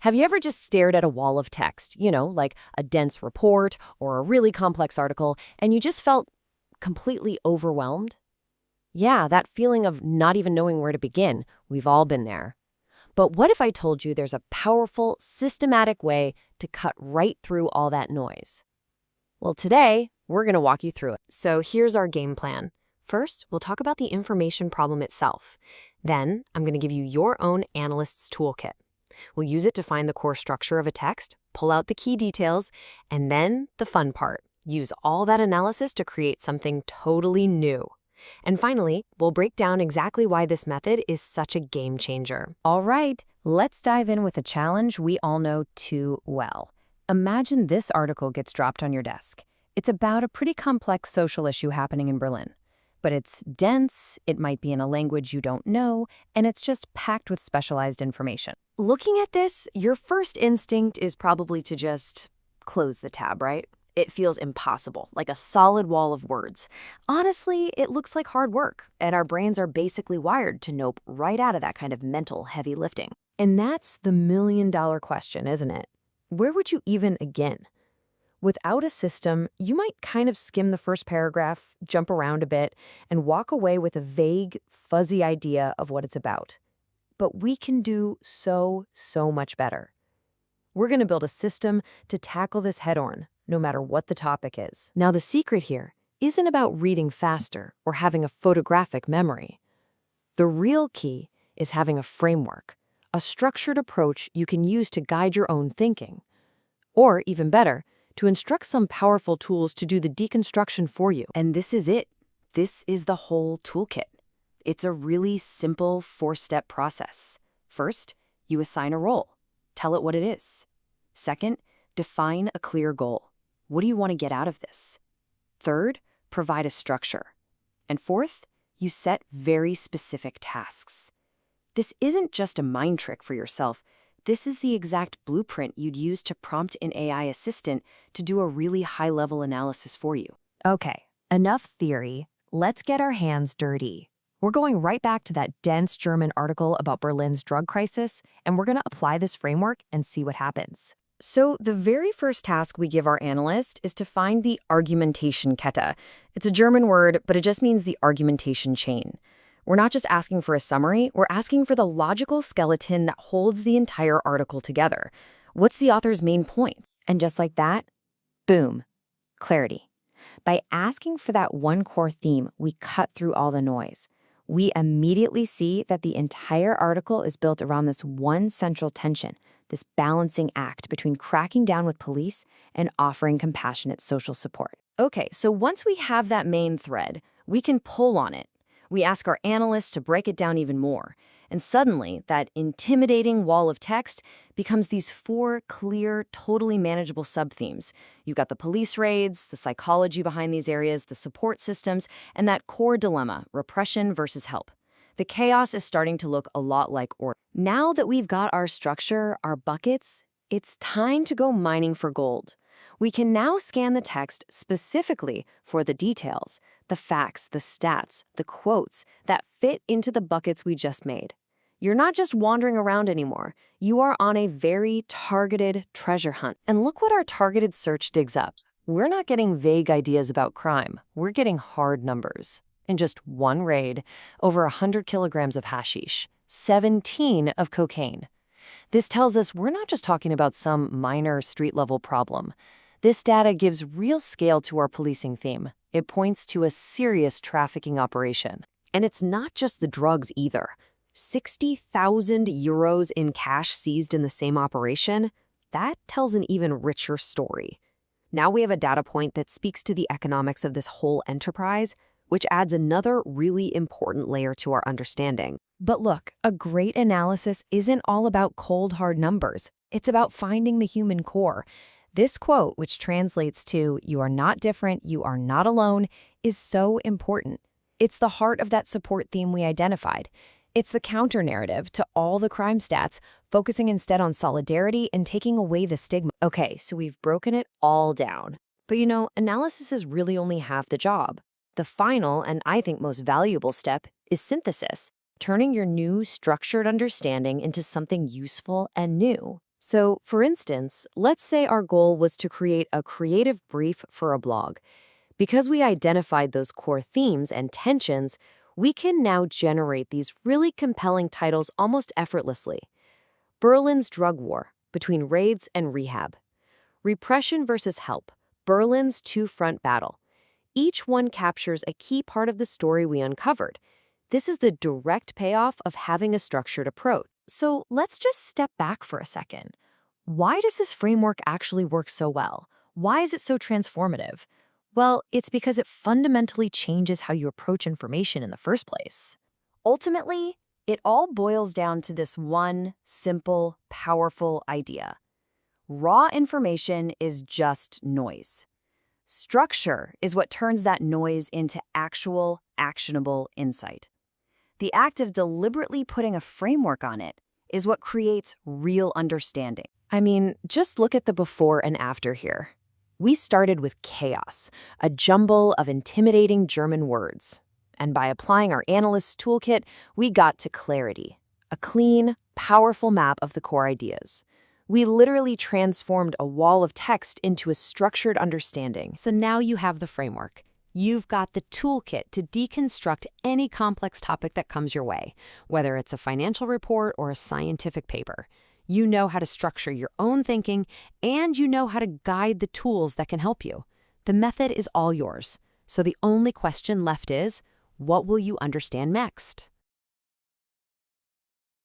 Have you ever just stared at a wall of text, like a dense report or a really complex article, and you just felt completely overwhelmed? Yeah, that feeling of not even knowing where to begin. We've all been there. But what if I told you there's a powerful, systematic way to cut right through all that noise? Well, today, we're going to walk you through it. So here's our game plan. First, we'll talk about the information problem itself. Then, I'm going to give you your own analyst's toolkit. We'll use it to find the core structure of a text, pull out the key details, and then the fun part. Use all that analysis to create something totally new. And finally, we'll break down exactly why this method is such a game changer. All right, let's dive in with a challenge we all know too well. Imagine this article gets dropped on your desk. It's about a pretty complex social issue happening in Berlin. But it's dense, it might be in a language you don't know, and it's just packed with specialized information. Looking at this, your first instinct is probably to just close the tab, right? It feels impossible, like a solid wall of words. Honestly, it looks like hard work, and our brains are basically wired to nope right out of that kind of mental heavy lifting. And that's the million-dollar question, isn't it? Where would you even begin? Without a system, you might kind of skim the first paragraph, jump around a bit, and walk away with a vague, fuzzy idea of what it's about. But we can do so much better. We're going to build a system to tackle this head-on, no matter what the topic is. Now, the secret here isn't about reading faster or having a photographic memory. The real key is having a framework, a structured approach you can use to guide your own thinking. Or, even better, to instruct some powerful tools to do the deconstruction for you. And this is it. This is the whole toolkit. It's a really simple 4-step process. First, you assign a role. Tell it what it is. Second, define a clear goal. What do you want to get out of this? Third, provide a structure. And fourth, you set very specific tasks. This isn't just a mind trick for yourself. This is the exact blueprint you'd use to prompt an AI assistant to do a really high-level analysis for you. Okay, enough theory. Let's get our hands dirty. We're going right back to that dense German article about Berlin's drug crisis, and we're going to apply this framework and see what happens. So the very first task we give our analyst is to find the argumentation Kette. It's a German word, but it just means the argumentation chain. We're not just asking for a summary, we're asking for the logical skeleton that holds the entire article together. What's the author's main point? And just like that, boom, clarity. By asking for that one core theme, we cut through all the noise. We immediately see that the entire article is built around this one central tension, this balancing act between cracking down with police and offering compassionate social support. Okay, so once we have that main thread, we can pull on it. We ask our analysts to break it down even more. And suddenly, that intimidating wall of text becomes these 4 clear, totally manageable subthemes. You've got the police raids, the psychology behind these areas, the support systems, and that core dilemma, repression versus help. The chaos is starting to look a lot like order. Now that we've got our structure, our buckets, it's time to go mining for gold. We can now scan the text specifically for the details, the facts, the stats, the quotes that fit into the buckets we just made. You're not just wandering around anymore. You are on a very targeted treasure hunt. And look what our targeted search digs up. We're not getting vague ideas about crime. We're getting hard numbers. In just one raid, over 100 kilograms of hashish, 17 of cocaine. This tells us we're not just talking about some minor street-level problem. This data gives real scale to our policing theme. It points to a serious trafficking operation. And it's not just the drugs either. 60,000 euros in cash seized in the same operation? That tells an even richer story. Now we have a data point that speaks to the economics of this whole enterprise, which adds another really important layer to our understanding. But look, a great analysis isn't all about cold, hard numbers. It's about finding the human core. This quote, which translates to, "You are not different, you are not alone," is so important. It's the heart of that support theme we identified. It's the counter-narrative to all the crime stats, focusing instead on solidarity and taking away the stigma. Okay, so we've broken it all down. But analysis is really only half the job. The final, and I think most valuable step, is synthesis, turning your new structured understanding into something useful and new. So, for instance, let's say our goal was to create a creative brief for a blog. Because we identified those core themes and tensions, we can now generate these really compelling titles almost effortlessly. Berlin's drug war, between raids and rehab. Repression versus help, Berlin's two-front battle. Each one captures a key part of the story we uncovered. This is the direct payoff of having a structured approach. So let's just step back for a second. Why does this framework actually work so well? Why is it so transformative? Well, it's because it fundamentally changes how you approach information in the first place. Ultimately, it all boils down to this one simple, powerful idea. Raw information is just noise. Structure is what turns that noise into actual, actionable insight. The act of deliberately putting a framework on it is what creates real understanding. I mean, just look at the before and after here. We started with chaos, a jumble of intimidating German words. And by applying our analyst's toolkit, we got to clarity, a clean, powerful map of the core ideas. We literally transformed a wall of text into a structured understanding. So now you have the framework. You've got the toolkit to deconstruct any complex topic that comes your way, whether it's a financial report or a scientific paper. You know how to structure your own thinking, and you know how to guide the tools that can help you. The method is all yours. So the only question left is, what will you understand next?